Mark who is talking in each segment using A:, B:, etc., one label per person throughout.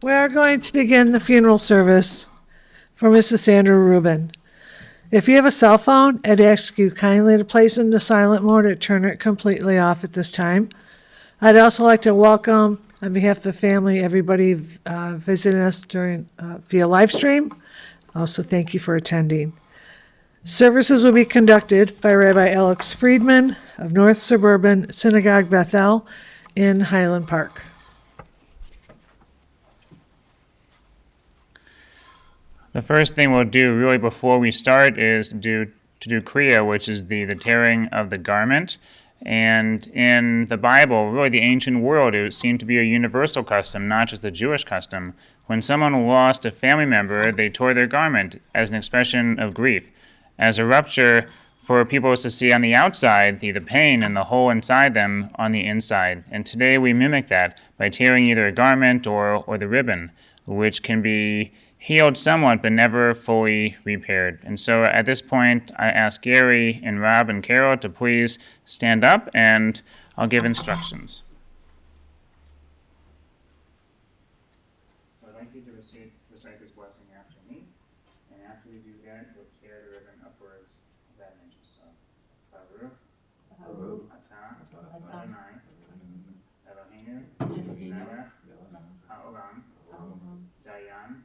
A: We are going to begin the funeral service for Mrs. Sandra Rubin. If you have a cell phone, I'd ask you kindly to place it into silent mode or turn it completely off at this time. I'd also like to welcome, on behalf of the family, everybody visiting us during via live stream. Also, thank you for attending. Services will be conducted by Rabbi Alex Friedman of North Suburban Synagogue Bethel in Highland Park.
B: The first thing we'll do really before we start is to do Kriya, which is the tearing of the garment. And in the Bible, really the ancient world, it seemed to be a universal custom, not just a Jewish custom. When someone lost a family member, they tore their garment as an expression of grief, as a rupture for people to see on the outside the pain and the hole inside them on the inside. And today we mimic that by tearing either a garment or the ribbon, which can be healed somewhat, but never fully repaired. And so at this point, I ask Gary and Rob and Carol to please stand up, and I'll give instructions. So I'd like you to recite this blessing after me, and after you do that, you'll tear the ribbon upwards that inches. So, Baruch, Atah, Adonai, Eloheinu, Melech HaOlam, Dayan,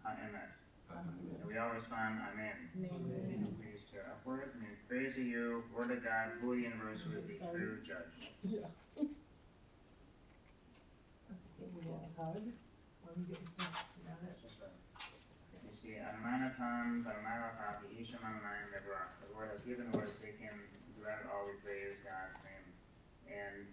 B: Ha'emet. And we all respond, Amen. Please tear upwards. I mean, praise to you, Word of God, holy universe, who is the true judge.
A: You
B: see, Anamanatam, Paramaraka, Ishamanayim, Nebrach. The Lord has given words taken, throughout all we praise God's name. And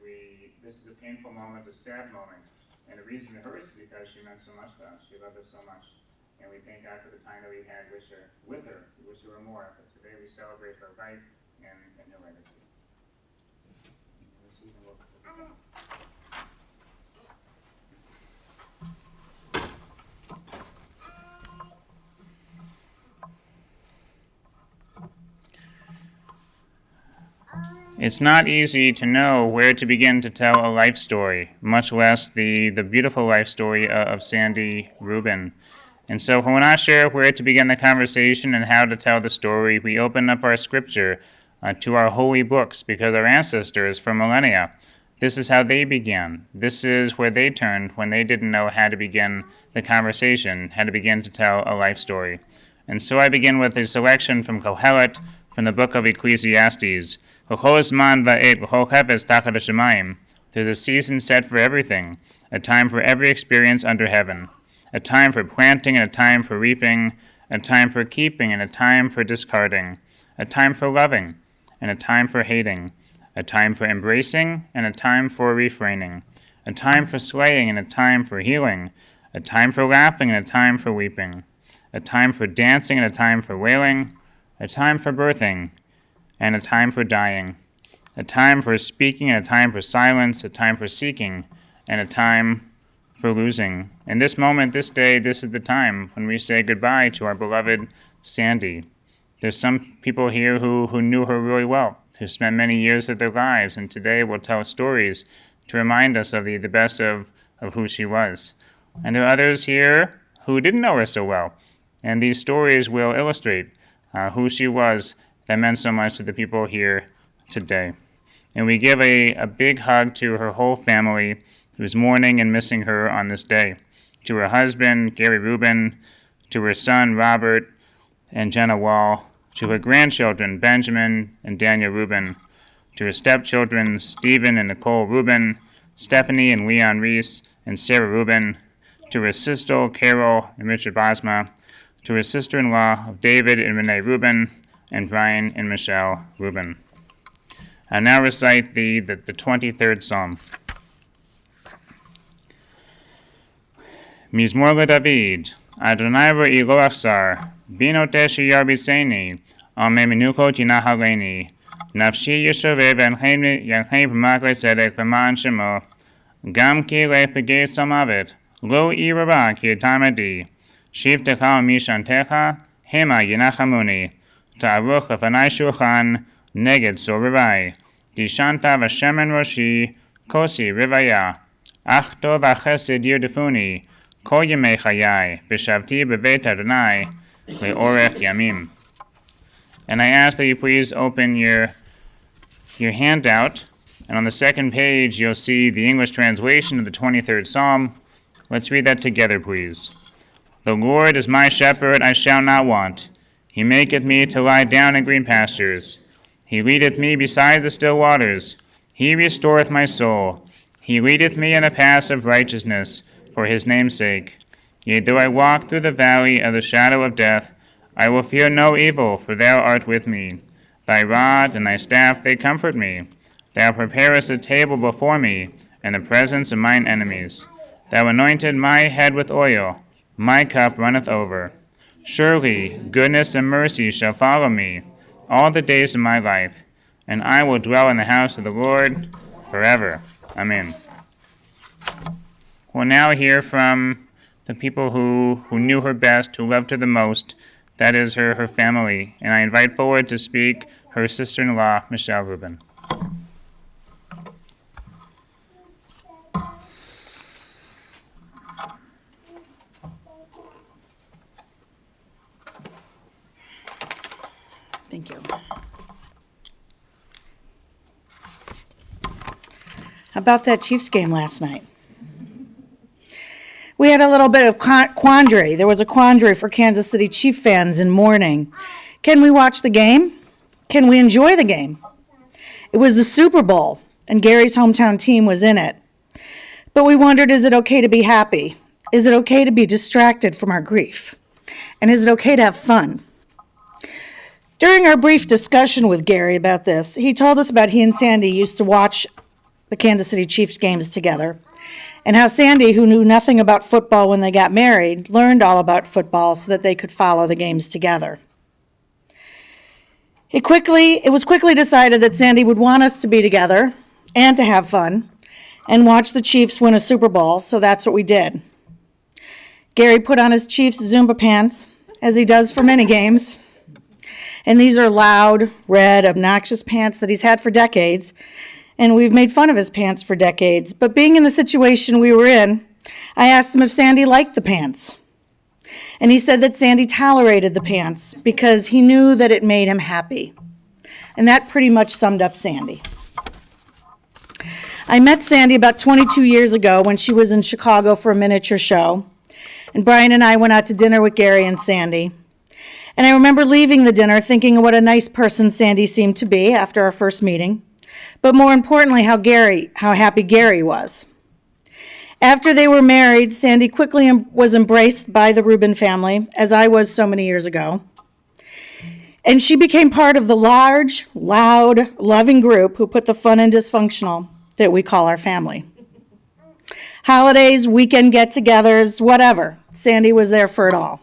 B: this is a painful moment, a sad moment. And the reason for her is because she meant so much to us. She loved us so much. And we thank God for the time that we had with her. We wish there were more. But today we celebrate her life and her legacy. This evening we'll It's not easy to know where to begin to tell a life story, much less the beautiful life story of Sandy Rubin. And so when I share where to begin the conversation and how to tell the story, we open up our scripture to our holy books, because our ancestors for millennia, this is how they began. This is where they turned when they didn't know how to begin the conversation, how to begin to tell a life story. And so I begin with a selection from Kohelet, from the book of Ecclesiastes. There's a season set for everything, a time for every experience under heaven, a time for planting and a time for reaping, a time for keeping and a time for discarding, a time for loving and a time for hating, a time for embracing and a time for refraining, a time for slaying and a time for healing, a time for laughing and a time for weeping, a time for dancing and a time for wailing, a time for birthing and a time for dying, a time for speaking and a time for silence, a time for seeking and a time for losing. In this moment, this day, this is the time when we say goodbye to our beloved Sandy. There's some people here who knew her really well, who spent many years of their lives, and today will tell stories to remind us of the best of who she was. And there are others here who didn't know her so well, and these stories will illustrate who she was that meant so much to the people here today. And we give a big hug to her whole family who's mourning and missing her on this day. To her husband, Gary Rubin, to her son, Robert and Jenna Wall, to her grandchildren, Benjamin and Daniel Rubin, to her stepchildren, Stephen and Nicole Rubin, Stephanie and Leon Reese and Sarah Rubin, to her sister, Carol and Richard Bosma, to her sister-in-law of David and Renee Rubin, and Brian and Michele Rubin. I now recite the 23rd Psalm. Mizmor David, Adonai ro'i lo achzar, bino teshi yarbiseni, al meminuko tinahaleni, nafshi yeshoveh v'yanchem b'makle tzedek v'man shemo, gam ki le'pegei samavet, lo iraba ki tamadi, shivtecha mishantecha, hema yinachamuni, ta'aruch lefanai shulchan, neged sorerai, dishanta v'shemen roshi, kosi rivaya, achto v'chesed yirdefuni, Kol yemei chayai, v'shavti b'veit Adonai le'orech yamim. And I ask that you please open your handout, and on the second page you'll see the English translation of the 23rd Psalm. Let's read that together, please. The Lord is my shepherd, I shall not want. He maketh me to lie down in green pastures. He leadeth me beside the still waters. He restoreth my soul. He leadeth me in the paths of righteousness for his name's sake. Yea, though I walk through the valley of the shadow of death, I will fear no evil, for thou art with me. Thy rod and thy staff, they comfort me. Thou preparest a table before me in the presence of mine enemies. Thou anointed my head with oil. My cup runneth over. Surely goodness and mercy shall follow me all the days of my life, and I will dwell in the house of the Lord forever. Amen. We'll now hear from the people who knew her best, who loved her the most. That is her family. And I invite forward to speak her sister-in-law, Michele Rubin.
C: Thank you. How about that Chiefs game last night? We had a little bit of quandary. There was a quandary for Kansas City Chief fans in mourning. Can we watch the game? Can we enjoy the game? It was the Super Bowl, and Gary's hometown team was in it. But we wondered, is it okay to be happy? Is it okay to be distracted from our grief? And is it okay to have fun? During our brief discussion with Gary about this, he told us about he and Sandy used to watch the Kansas City Chiefs games together, and how Sandy, who knew nothing about football when they got married, learned all about football so that they could follow the games together. It was quickly decided that Sandy would want us to be together and to have fun and watch the Chiefs win a Super Bowl, so that's what we did. Gary put on his Chiefs Zumba pants, as he does for many games. And these are loud, red, obnoxious pants that he's had for decades. And we've made fun of his pants for decades. But being in the situation we were in, I asked him if Sandy liked the pants. And he said that Sandy tolerated the pants because he knew that it made him happy. And that pretty much summed up Sandy. I met Sandy about 22 years ago when she was in Chicago for a miniature show. And Brian and I went out to dinner with Gary and Sandy. And I remember leaving the dinner thinking what a nice person Sandy seemed to be after our first meeting, but more importantly, how happy Gary was. After they were married, Sandy quickly was embraced by the Rubin family, as I was so many years ago. And she became part of the large, loud, loving group who put the fun and dysfunctional that we call our family. Holidays, weekend get-togethers, whatever, Sandy was there for it all.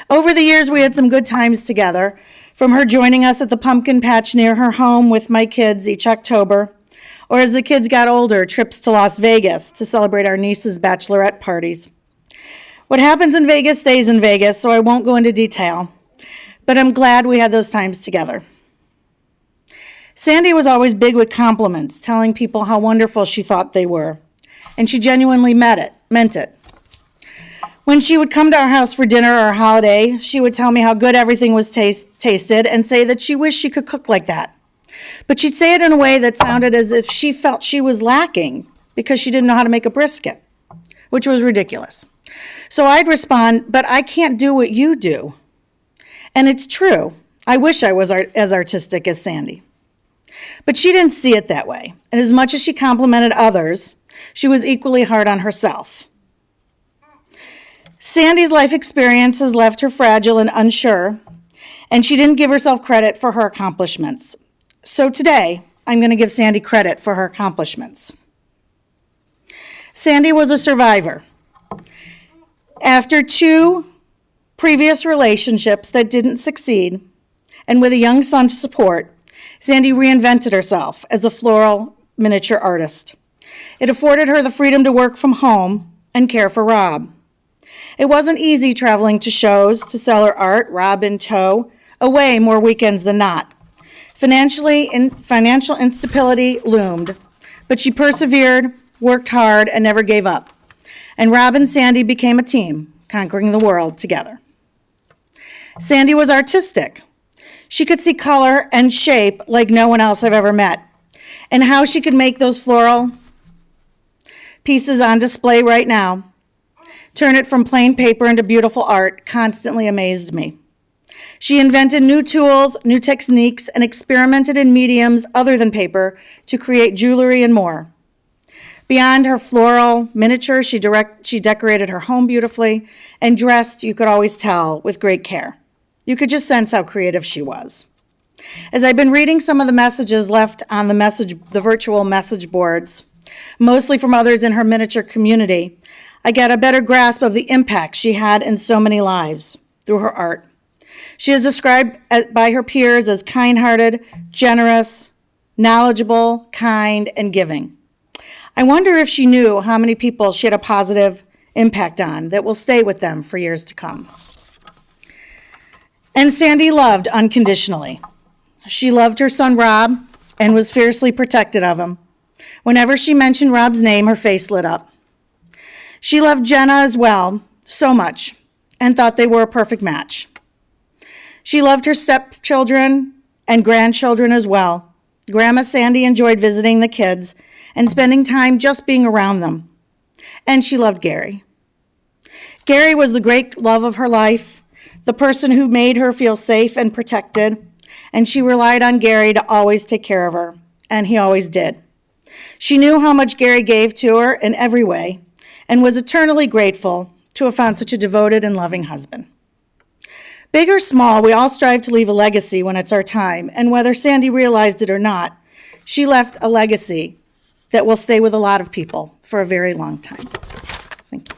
C: Over the years, we had some good times together, from her joining us at the pumpkin patch near her home with my kids each October, or as the kids got older, trips to Las Vegas to celebrate our niece's bachelorette parties. What happens in Vegas stays in Vegas, so I won't go into detail, but I'm glad we had those times together. Sandy was always big with compliments, telling people how wonderful she thought they were, and she genuinely meant it. When she would come to our house for dinner or a holiday, she would tell me how good everything was tasted and say that she wished she could cook like that. But she'd say it in a way that sounded as if she felt she was lacking because she didn't know how to make a brisket, which was ridiculous. So I'd respond, but I can't do what you do. And it's true. I wish I was as artistic as Sandy. But she didn't see it that way. And as much as she complimented others, she was equally hard on herself. Sandy's life experience has left her fragile and unsure, and she didn't give herself credit for her accomplishments. So today, I'm going to give Sandy credit for her accomplishments. Sandy was a survivor. After 2 previous relationships that didn't succeed, and with a young son to support, Sandy reinvented herself as a floral miniature artist. It afforded her the freedom to work from home and care for Rob. It wasn't easy traveling to shows to sell her art, Rob in tow, away more weekends than not. Financial instability loomed, but she persevered, worked hard, and never gave up. and Rob and Sandy became a team, conquering the world together. Sandy was artistic. She could see color and shape like no one else I've ever met, and how she could make those floral pieces on display right now, turn it from plain paper into beautiful art, constantly amazed me. She invented new tools, new techniques, and experimented in mediums other than paper to create jewelry and more. Beyond her floral miniature, she decorated her home beautifully and dressed, you could always tell, with great care. You could just sense how creative she was. As I've been reading some of the messages left on the virtual message boards, mostly from others in her miniature community, I get a better grasp of the impact she had in so many lives through her art. She is described by her peers as kind-hearted, generous, knowledgeable, kind, and giving. I wonder if she knew how many people she had a positive impact on that will stay with them for years to come. And Sandy loved unconditionally. She loved her son Rob and was fiercely protective of him. Whenever she mentioned Rob's name, her face lit up. She loved Jenna as well, so much, and thought they were a perfect match. She loved her stepchildren and grandchildren as well. Grandma Sandy enjoyed visiting the kids and spending time just being around them. And she loved Gary. Gary was the great love of her life, the person who made her feel safe and protected, and she relied on Gary to always take care of her, and he always did. She knew how much Gary gave to her in every way, and was eternally grateful to have found such a devoted and loving husband. Big or small, we all strive to leave a legacy when it's our time, and whether Sandy realized it or not, she left a legacy that will stay with a lot of people for a very long time. Thank you.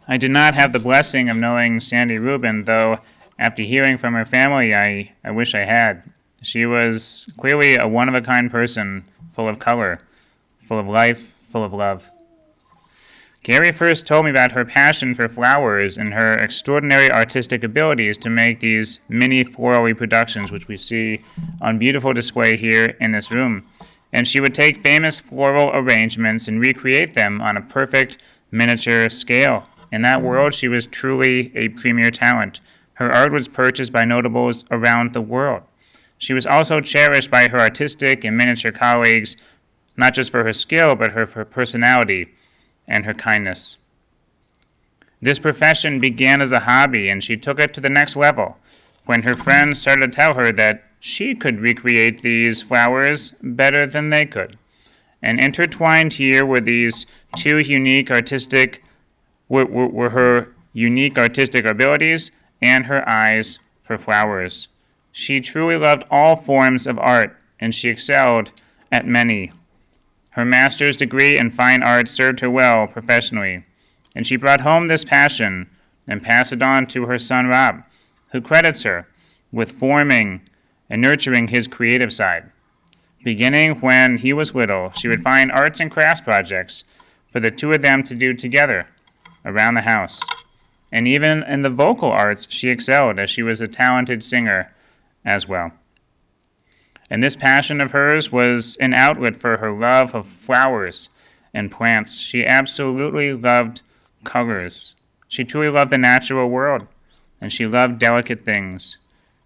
B: I did not have the blessing of knowing Sandy Rubin, though after hearing from her family, I wish I had. She was clearly a one-of-a-kind person, full of color, full of life, full of love. Gary first told me about her passion for flowers and her extraordinary artistic abilities to make these mini floral reproductions, which we see on beautiful display here in this room. And she would take famous floral arrangements and recreate them on a perfect miniature scale. In that world, she was truly a premier talent. Her art was purchased by notables around the world. She was also cherished by her artistic and miniature colleagues, not just for her skill, but her personality and her kindness. This profession began as a hobby, and she took it to the next level when her friends started to tell her that she could recreate these flowers better than they could. And intertwined here were these two unique artistic were her unique artistic abilities and her eyes for flowers. She truly loved all forms of art, and she excelled at many. Her master's degree in fine arts served her well professionally, and she brought home this passion and passed it on to her son Rob, who credits her with forming and nurturing his creative side. Beginning when he was little, she would find arts and crafts projects for the two of them to do together around the house. And even in the vocal arts, she excelled, as she was a talented singer as well. And this passion of hers was an outlet for her love of flowers and plants. She absolutely loved colors. She truly loved the natural world, and she loved delicate things.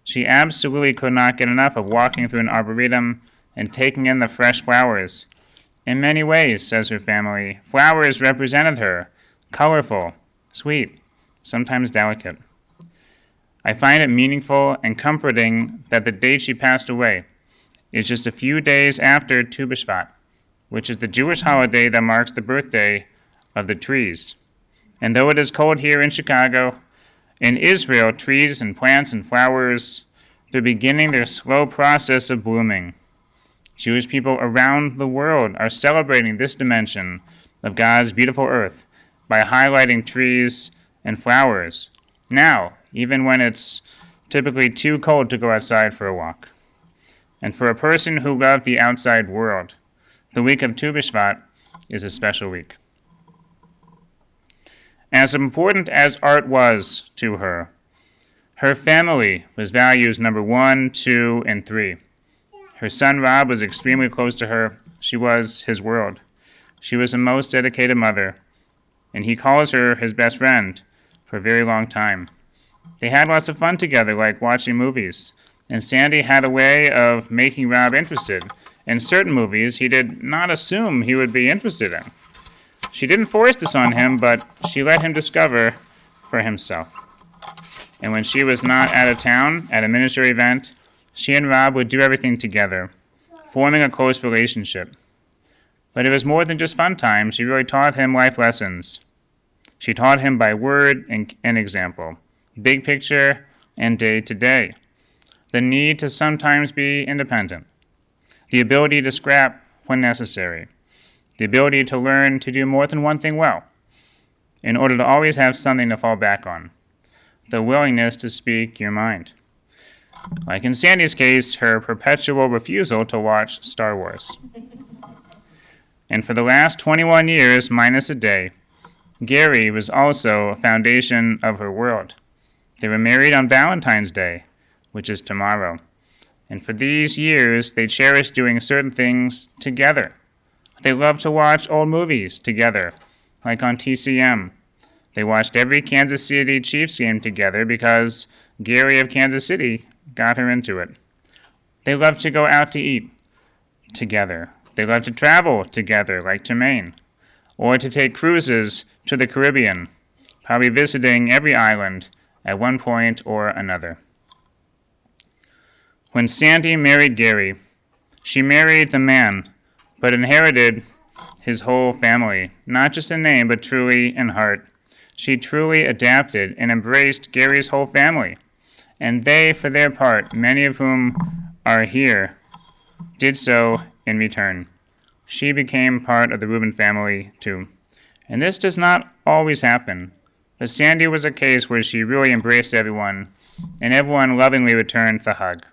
B: She absolutely could not get enough of walking through an arboretum and taking in the fresh flowers. In many ways, says her family, flowers represented her, colorful, sweet, sometimes delicate. I find it meaningful and comforting that the date she passed away is just a few days after Tu B'Shvat, which is the Jewish holiday that marks the birthday of the trees. And though it is cold here in Chicago, in Israel, trees and plants and flowers, they're beginning their slow process of blooming. Jewish people around the world are celebrating this dimension of God's beautiful earth by highlighting trees and flowers, now, even when it's typically too cold to go outside for a walk. And for a person who loved the outside world, the week of Tu B'Shvat is a special week. As important as art was to her, her family was values number 1, 2, and 3. Her son Rob was extremely close to her. She was his world. She was a most dedicated mother, and he calls her his best friend for a very long time. They had lots of fun together, like watching movies, and Sandy had a way of making Rob interested in certain movies he did not assume he would be interested in. She didn't force this on him, but she let him discover for himself. And when she was not out of town at a ministry event, she and Rob would do everything together, forming a close relationship. But it was more than just fun time. She really taught him life lessons. She taught him by word and example, big picture and day to day. The need to sometimes be independent, the ability to scrap when necessary, the ability to learn to do more than one thing well, in order to always have something to fall back on, the willingness to speak your mind. Like in Sandy's case, her perpetual refusal to watch Star Wars. And for the last 21 years, minus a day, Gary was also a foundation of her world. They were married on Valentine's Day, which is tomorrow. And for these years, they cherished doing certain things together. They loved to watch old movies together, like on TCM. They watched every Kansas City Chiefs game together because Gary of Kansas City got her into it. They loved to go out to eat together. They loved to travel together, like to Maine, or to take cruises to the Caribbean, probably visiting every island at one point or another. When Sandy married Gary, she married the man, but inherited his whole family, not just in name, but truly in heart. She truly adapted and embraced Gary's whole family, and they, for their part, many of whom are here, did so in return. She became part of the Rubin family, too. And this does not always happen, but Sandy was a case where she really embraced everyone, and everyone lovingly returned the hug.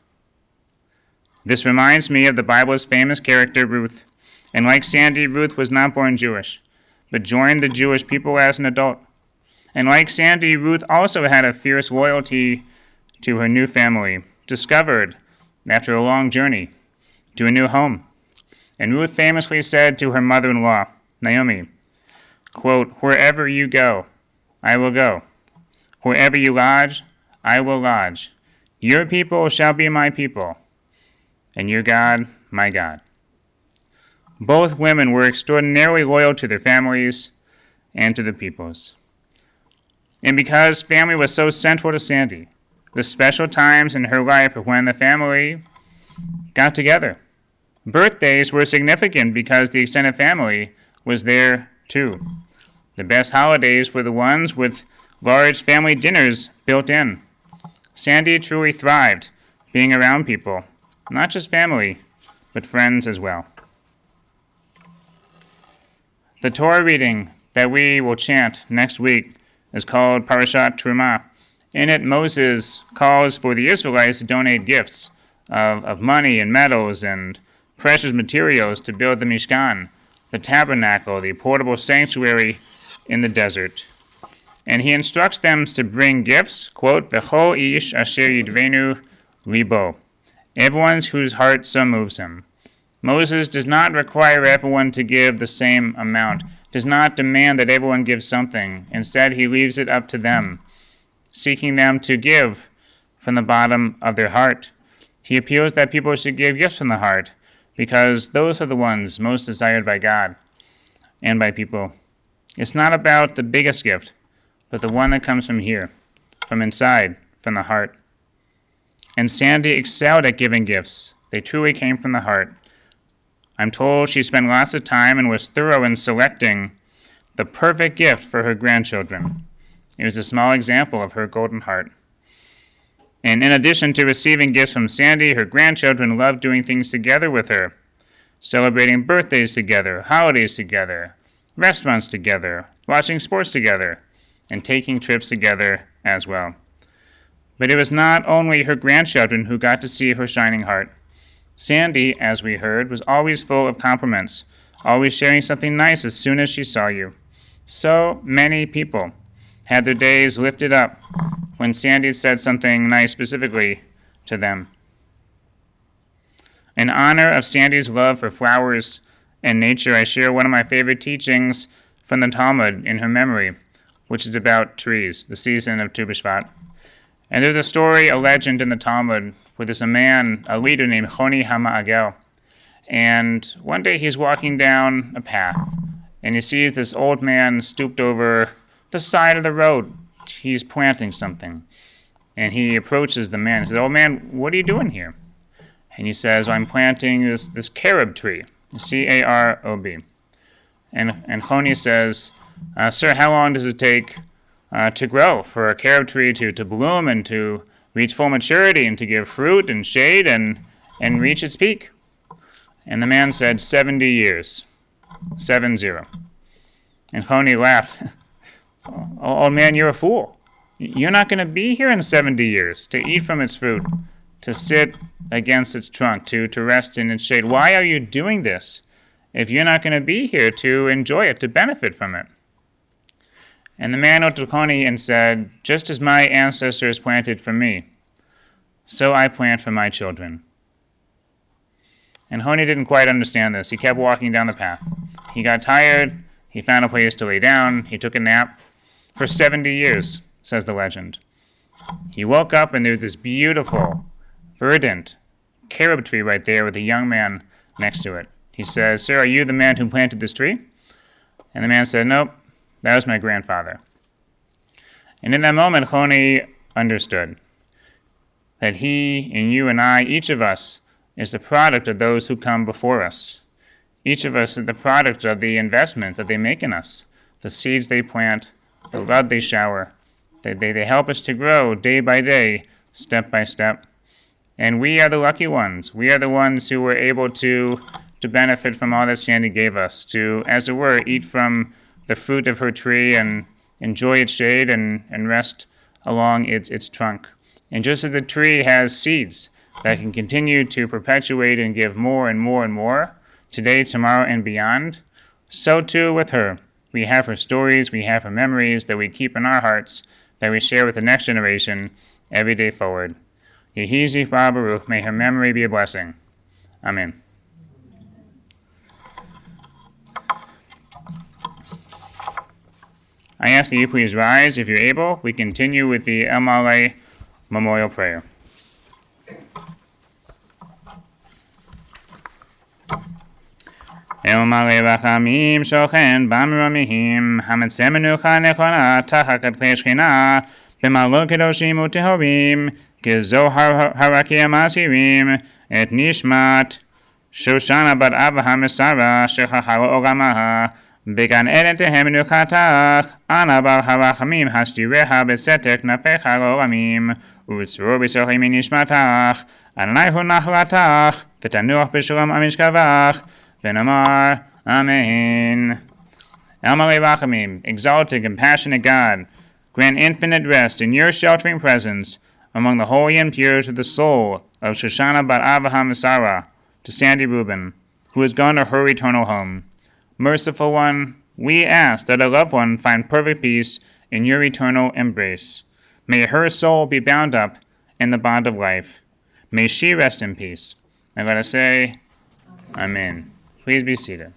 B: This reminds me of the Bible's famous character, Ruth. And like Sandy, Ruth was not born Jewish, but joined the Jewish people as an adult. And like Sandy, Ruth also had a fierce loyalty to her new family, discovered after a long journey to a new home. And Ruth famously said to her mother-in-law, Naomi, quote, "Wherever you go, I will go. Wherever you lodge, I will lodge. Your people shall be my people, and your God, my God." Both women were extraordinarily loyal to their families and to the peoples. And because family was so central to Sandy, the special times in her life were when the family got together. Birthdays were significant because the extended family was there too. The best holidays were the ones with large family dinners built in. Sandy truly thrived being around people, not just family, but friends as well. The Torah reading that we will chant next week is called Parashat Terumah. In it, Moses calls for the Israelites to donate gifts of money and metals and precious materials to build the Mishkan, the tabernacle, the portable sanctuary in the desert. And he instructs them to bring gifts, quote, "V'chol ish asher yidvenu libo," everyone whose heart so moves him. Moses does not require everyone to give the same amount, does not demand that everyone give something. Instead, he leaves it up to them, seeking them to give from the bottom of their heart. He appeals that people should give gifts from the heart, because those are the ones most desired by God and by people. It's not about the biggest gift, but the one that comes from here, from inside, from the heart. And Sandy excelled at giving gifts. They truly came from the heart. I'm told she spent lots of time and was thorough in selecting the perfect gift for her grandchildren. It was a small example of her golden heart. And in addition to receiving gifts from Sandy, her grandchildren loved doing things together with her, celebrating birthdays together, holidays together, restaurants together, watching sports together, and taking trips together as well. But it was not only her grandchildren who got to see her shining heart. Sandy, as we heard, was always full of compliments, always sharing something nice as soon as she saw you. So many people had their days lifted up when Sandy said something nice specifically to them. In honor of Sandy's love for flowers and nature, I share one of my favorite teachings from the Talmud in her memory, which is about trees, the season of Tu B'Shvat. And there's a story, a legend in the Talmud, where there's a man, a leader named Choni HaMa'agel. And one day he's walking down a path, and he sees this old man stooped over the side of the road. He's planting something. And he approaches the man and says, "Old man, what are you doing here?" And he says, "I'm planting this carob tree, C-A-R-O-B. And Choni says, "Sir, how long does it take to grow for a carob tree to bloom and to reach full maturity and to give fruit and shade and reach its peak?" And the man said, 70 years. 7-0. And Choni laughed. "Old man, you're a fool. You're not going to be here in 70 years to eat from its fruit, to sit against its trunk, to rest in its shade. Why are you doing this if you're not going to be here to enjoy it, to benefit from it?" And the man looked at Choni and said, "Just as my ancestors planted for me, so I plant for my children." And Choni didn't quite understand this. He kept walking down the path. He got tired. He found a place to lay down. He took a nap for 70 years, says the legend. He woke up and there's this beautiful, verdant carob tree right there with a young man next to it. He says, "Sir, are you the man who planted this tree?" And the man said, "Nope, that was my grandfather." And in that moment, Choni understood that he and you and I, each of us, is the product of those who come before us. Each of us is the product of the investment that they make in us, the seeds they plant, the love they shower. They help us to grow day by day, step by step. And we are the lucky ones. We are the ones who were able to benefit from all that Sandy gave us, to, as it were, eat from the fruit of her tree and enjoy its shade and rest along its trunk. And just as the tree has seeds that can continue to perpetuate and give more and more and more, today, tomorrow, and beyond, so too with her. We have her stories, we have her memories that we keep in our hearts, that we share with the next generation every day forward. Yehi Zifra Baruch, may her memory be a blessing. Amen. I ask that you please rise if you're able. We continue with the El Maleh Memorial Prayer. El Maleh Rachamim Shochen Bamramihim Hametzeh Menucha Nechona Tachat Kei Shechina B'malot Kedoshim Utehorim Kezohar Harakim Asirim Et Nishmat Shoshana Bat Avraham Esara Shechacharo Ogamaha Began Eden Tehem Menukatach Ana Bar Harachamim Hashtireha Besetek Nafecha Loramim Utzro B'Sochim Nishmatach Anai Hu Nachlatach V'tanuach B'Shalom Amishkavach V'namar Amen. El Maleh Rachamim, exalted, compassionate God, grant infinite rest in your sheltering presence among the holy and pure to the soul of Shoshana Bat Avraham Esara, to Sandy Rubin, who has gone to her eternal home. Merciful One, we ask that a loved one find perfect peace in your eternal embrace. May her soul be bound up in the bond of life. May she rest in peace. And let us say, Amen. Please be seated.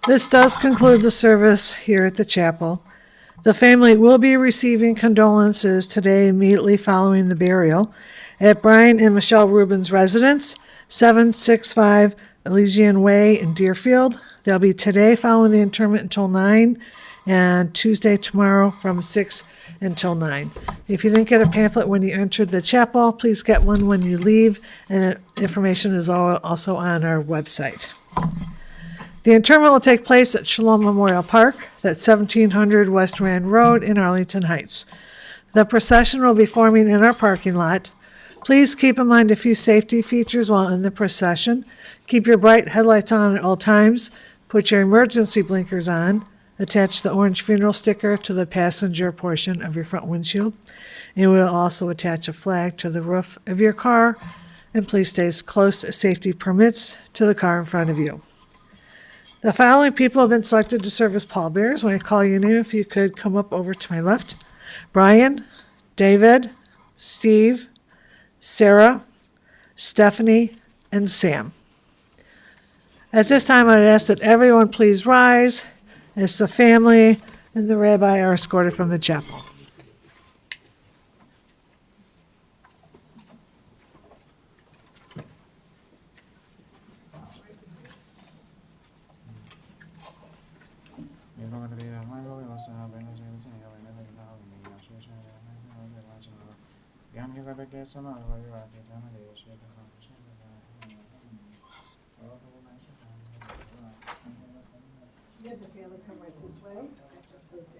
A: This does conclude the service here at the chapel. The family will be receiving condolences today immediately following the burial at Brian and Michele Rubin's residence, 765 Elysian Way in Deerfield. They'll be today following the interment until 9, and Tuesday tomorrow from 6 until 9. If you didn't get a pamphlet when you entered the chapel, please get one when you leave, and information is also on our website. The interment will take place at Shalom Memorial Park, that's 1700 West Rand Road in Arlington Heights. The procession will be forming in our parking lot. Please keep in mind a few safety features while in the procession. Keep your bright headlights on at all times. Put your emergency blinkers on. Attach the orange funeral sticker to the passenger portion of your front windshield. And we'll also attach a flag to the roof of your car and please stay as close as safety permits to the car in front of you. The following people have been selected to serve as pallbearers. When I call your name, if you could come up over to my left. Brian, David, Steve, Sarah, Stephanie, and Sam. At this time, I'd ask that everyone please rise as the family and the rabbi are escorted from the chapel. You have the family come right this way.